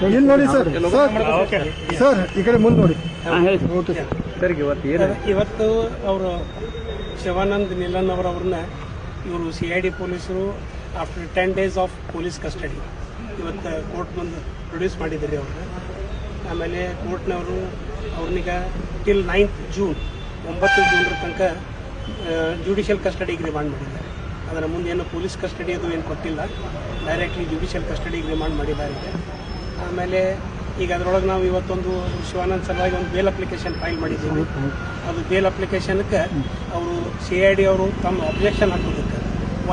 ಇಲ್ಲಿ ನೋಡಿ sir, sir ಈ ಕಡೆ ಮುಂದೆ ನೋಡಿ. ಓಕೆ ಸರ್, ಇವತ್ತು ಅವರು ಶಿವಾನಂದ್ ನಿಲನ್ ಅವ್ರನ್ನ ಇವರು CID ಪೊಲೀಸರು after 10 days of police custody ಇವತ್ತು ಕೋರ್ಟ್ ಬಂದು ಪ್ರೊಡ್ಯೂಸ್ ಮಾಡಿದ್ದಾರೆ ಅವ್ರನ್ನ. ಆಮೇಲೆ ಕೋರ್ಟ್ನವರು ಅವ್ರನ್ನೀಗ ಟಿಲ್ 9th June 9 ಜೂನ್ರ ತನಕ ಜುಡಿಷಿಯಲ್ ಕಸ್ಟಡಿಗೆ ರಿಮಾಂಡ್ ಮಾಡಿದ್ದಾರೆ. ಅದರ ಮುಂದೆ ಏನು ಪೊಲೀಸ್ ಕಸ್ಟಡಿ ಅದು ಏನು ಕೊಟ್ಟಿಲ್ಲ, ಡೈರೆಕ್ಟ್ಲಿ ಜುಡಿಷಿಯಲ್ ಕಸ್ಟಡಿಗೆ ರಿಮಾಂಡ್ ಮಾಡಿದ್ದಾರೆ. ಆಮೇಲೆ ಈಗ ಅದರೊಳಗೆ ನಾವು ಇವತ್ತೊಂದು ಶಿವಾನಂದ್ ಸಲುವಾಗಿ ಒಂದು ಬೇಲ್ ಅಪ್ಲಿಕೇಶನ್ ಫೈಲ್ ಮಾಡಿದ್ದೀವಿ. ಅದು ಬೇಲ್ ಅಪ್ಲಿಕೇಶನ್ಗೆ ಅವರು CID ಅವರು ತಮ್ಮ ಅಬ್ಜೆಕ್ಷನ್ ಹಾಕೋದಕ್ಕೆ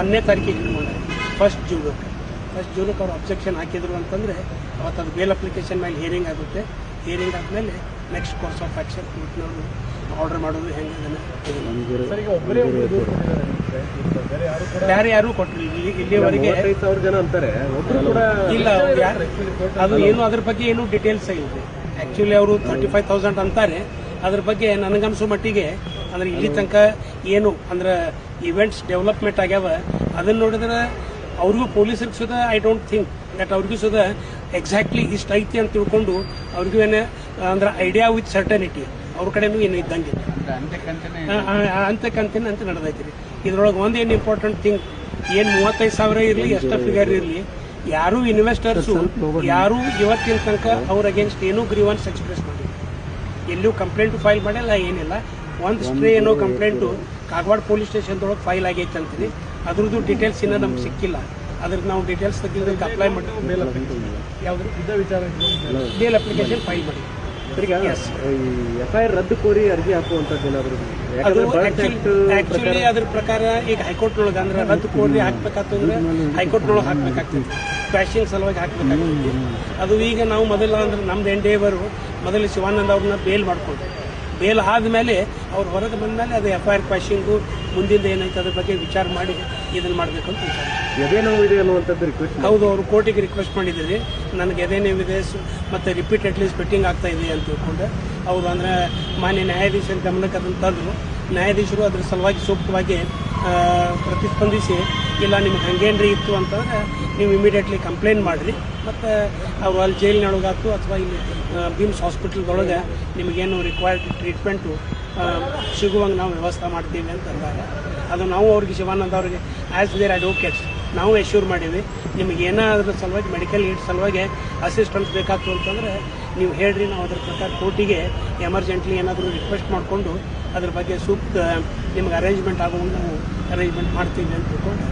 1ನೇ ತಾರೀಕಿಗೆ ಇಟ್ಕೊಂಡಾರೆ. 1st ಜೂನಕ್ಕೆ ಅವ್ರು ಅಬ್ಜೆಕ್ಷನ್ ಹಾಕಿದ್ರು ಅಂತಂದರೆ ಅವತ್ತು ಅದು ಬೇಲ್ ಅಪ್ಲಿಕೇಶನ್ ಮೇಲೆ ಹಿಯರಿಂಗ್ ಆಗುತ್ತೆ. ಹಿಯರಿಂಗ್ ಆದಮೇಲೆ ನೆಕ್ಸ್ಟ್ ಕೋರ್ಸ್ ಆಫ್ ಆ್ಯಕ್ಷನ್ ಕೋರ್ಟ್ನವರು ಆರ್ಡರ್ ಮಾಡೋದು ಹೆಂಗೆ ಬೇರೆ ಯಾರು ಕೊಟ್ಟರು ಇಲ್ಲಿವರೆಗೆ ಇಲ್ಲ. ಅದು ಏನು ಅದ್ರ ಬಗ್ಗೆ ಏನು ಡೀಟೇಲ್ಸ್ ಇಲ್ಲ. ಆ್ಯಕ್ಚುಲಿ ಅವರು 35,000 ಅಂತಾರೆ. ಅದ್ರ ಬಗ್ಗೆ ನನಗನ್ಸೋ ಮಟ್ಟಿಗೆ ಅಂದ್ರೆ ಇಲ್ಲಿ ತನಕ ಏನು ಅಂದ್ರೆ ಇವೆಂಟ್ಸ್ ಡೆವಲಪ್ಮೆಂಟ್ ಆಗ್ಯಾವ ಅದನ್ನ ನೋಡಿದ್ರೆ ಅವ್ರಿಗೂ ಪೊಲೀಸರಿಗೆ Sudha I don't think that ಅವ್ರಿಗೂ ಸುಧಾ ಎಕ್ಸಾಕ್ಟ್ಲಿ ಇಷ್ಟು ಐತಿ ಅಂತ ತಿಳ್ಕೊಂಡು ಅವ್ರಿಗೂ ಏನು ಅಂದ್ರೆ ಐಡಿಯಾ ವಿತ್ ಸರ್ಟನಿಟಿ ಅವ್ರ ಕಡೆನೂ ಏನು ಇದ್ದಂಗೆ ಅಂತೆ ನಡೆದೈತಿ ರೀ. ಇದ್ರೊಳಗೆ ಒಂದೇನು ಇಂಪಾರ್ಟೆಂಟ್ ಥಿಂಗ್ ಏನು 35,000 ಇರಲಿ ಎಷ್ಟು ಫಿಗರ್ ಇರಲಿ, ಯಾರೂ ಇನ್ವೆಸ್ಟರ್ಸು ಯಾರೂ ಇವತ್ತಿನ ತನಕ ಅವ್ರ ಅಗೇನ್ಸ್ಟ್ ಏನೂ ಗ್ರೀವನ್ಸ್ ಎಕ್ಸ್ಪ್ರೆಸ್ ಮಾಡಿಲ್ಲ, ಎಲ್ಲೂ ಕಂಪ್ಲೇಂಟ್ ಫೈಲ್ ಮಾಡಿಲ್ಲ, ಏನಿಲ್ಲ. ಒಂದು ಸ್ಟ್ರೇ ಏನೋ ಕಂಪ್ಲೇಂಟು ಕಾಗವಾಡ ಪೊಲೀಸ್ ಸ್ಟೇಷನ್ದೊಳಗೆ ಫೈಲ್ ಆಗೈತೆ ಅಂತೀರಿ. ಅದ್ರದ್ದು ಡೀಟೇಲ್ಸ್ ಇನ್ನೂ ನಮ್ಗೆ ಸಿಕ್ಕಿಲ್ಲ. ಅದ್ರದ್ದು ನಾವು ಡೀಟೇಲ್ಸ್ ತೆಗೆದಕ್ಕೆ ಅಪ್ಲೈ ಮಾಡಿ ಯಾವುದು ಬೇಲ್ ಅಪ್ಲಿಕೇಶನ್ ಫೈಲ್ ಮಾಡಿ FIR ರದ್ದು ಕೋರಿ ಅರ್ಜಿ ಹಾಕುವಂಥದ್ದು ಏನಾದರೂ ಆಕ್ಚುಲಿ ಅದ್ರ ಪ್ರಕಾರ ಈಗ ಹೈಕೋರ್ಟ್ನೊಳಗೆ ಅಂದ್ರೆ ರದ್ದು ಕೋರಿ ಹಾಕ್ಬೇಕಾಗ್ತಂದ್ರೆ ಹೈಕೋರ್ಟ್ನೊಳಗೆ ಹಾಕ್ಬೇಕಾಗ್ತದೆ, ಕ್ವಾಶಿಂಗ್ ಸಲುವಾಗಿ ಹಾಕ್ಬೇಕಾಗ್ತದೆ. ಅದು ಈಗ ನಾವು ಮೊದಲ ಅಂದ್ರೆ ನಮ್ದು ಎಂಡೇವರು ಮೊದಲು ಶಿವಾನಂದ್ ಅವ್ರನ್ನ ಬೇಲ್ ಮಾಡ್ಕೊಂಡ್ರು. ಬೇಲ್ ಆದಮೇಲೆ ಅವ್ರು ಹೊರಗೆ ಬಂದಮೇಲೆ ಅದು FIR ಕ್ವಾಶಿಂಗು ಮುಂದಿಂದ ಏನೈತೆ ಅದ್ರ ಬಗ್ಗೆ ವಿಚಾರ ಮಾಡಿ ಇದನ್ನು ಮಾಡಬೇಕು ಅಂತ ವಿಚಾರ. ಎದೆ ನೋವು ಇದೆ ಅನ್ನುವಂಥದ್ದು ರಿಕ್ವೆಸ್ಟ್. ಹೌದು, ಅವರು ಕೋರ್ಟಿಗೆ ರಿಕ್ವೆಸ್ಟ್ ಮಾಡಿದ್ದೀರಿ, ನನಗೆ ಎದೆ ನೋವಿದೆ ಮತ್ತು ರಿಪೀಟೆಡ್ಲಿ ಸ್ವೆಟ್ಟಿಂಗ್ ಆಗ್ತಾ ಇದೆ ಅಂತ ತಿಳ್ಕೊಂಡು ಅವರು ಅಂದರೆ ಮಾನ್ಯ ನ್ಯಾಯಾಧೀಶರ ಗಮನಕ್ಕೆ ಅದನ್ನು ತಂದರು. ನ್ಯಾಯಾಧೀಶರು ಅದ್ರ ಸಲುವಾಗಿ ಸೂಕ್ತವಾಗಿ ಪ್ರತಿಸ್ಪಂದಿಸಿ ಇಲ್ಲ ನಿಮ್ಗೆ ಹಂಗೇನ್ರಿ ಇತ್ತು ಅಂತಂದ್ರೆ ನೀವು ಇಮಿಡಿಯೇಟ್ಲಿ ಕಂಪ್ಲೇಂಟ್ ಮಾಡಿರಿ ಮತ್ತು ಅವ್ರು ಅಲ್ಲಿ ಜೈಲಿನೊಳಗಾಯ್ತು ಅಥವಾ ಇಲ್ಲಿ ಬಿಮ್ಸ್ ಹಾಸ್ಪಿಟಲ್ದೊಳಗೆ ನಿಮಗೇನು ರಿಕ್ವೈರ್ಡ್ ಟ್ರೀಟ್ಮೆಂಟು ಸಿಗುವಂಗೆ ನಾವು ವ್ಯವಸ್ಥೆ ಮಾಡ್ತೀವಿ ಅಂತ ಅಂದಾಗ ಅದು ನಾವು ಅವ್ರಿಗೆ ಶಿವಾನಂದ್ ಅವ್ರಿಗೆ ಆ್ಯಸ್ ದೇರ್ ಅಡ್ವೊಕೇಟ್ಸ್ ನಾವು ಎಶ್ಯೂರ್ ಮಾಡೀವಿ. ನಿಮಗೆ ಏನಾದ್ರ ಸಲುವಾಗಿ ಮೆಡಿಕಲ್ ಏಡ್ ಸಲುವಾಗಿ ಅಸಿಸ್ಟೆನ್ಸ್ ಬೇಕಾಯ್ತು ಅಂತಂದರೆ ನೀವು ಹೇಳ್ರಿ, ನಾವು ಅದ್ರ ಪ್ರಕಾರ ಕೋರ್ಟಿಗೆ ಎಮರ್ಜೆಂಟ್ಲಿ ಏನಾದರೂ ರಿಕ್ವೆಸ್ಟ್ ಮಾಡಿಕೊಂಡು ಅದ್ರ ಬಗ್ಗೆ ಸೂಕ್ತ ನಿಮ್ಗೆ ಅರೇಂಜ್ಮೆಂಟ್ ಆಗುವಂಗೆ ನಾವು ಅರೇಂಜ್ಮೆಂಟ್ ಮಾಡ್ತೀವಿ ಅಂತ ತಿಳ್ಕೊಂಡು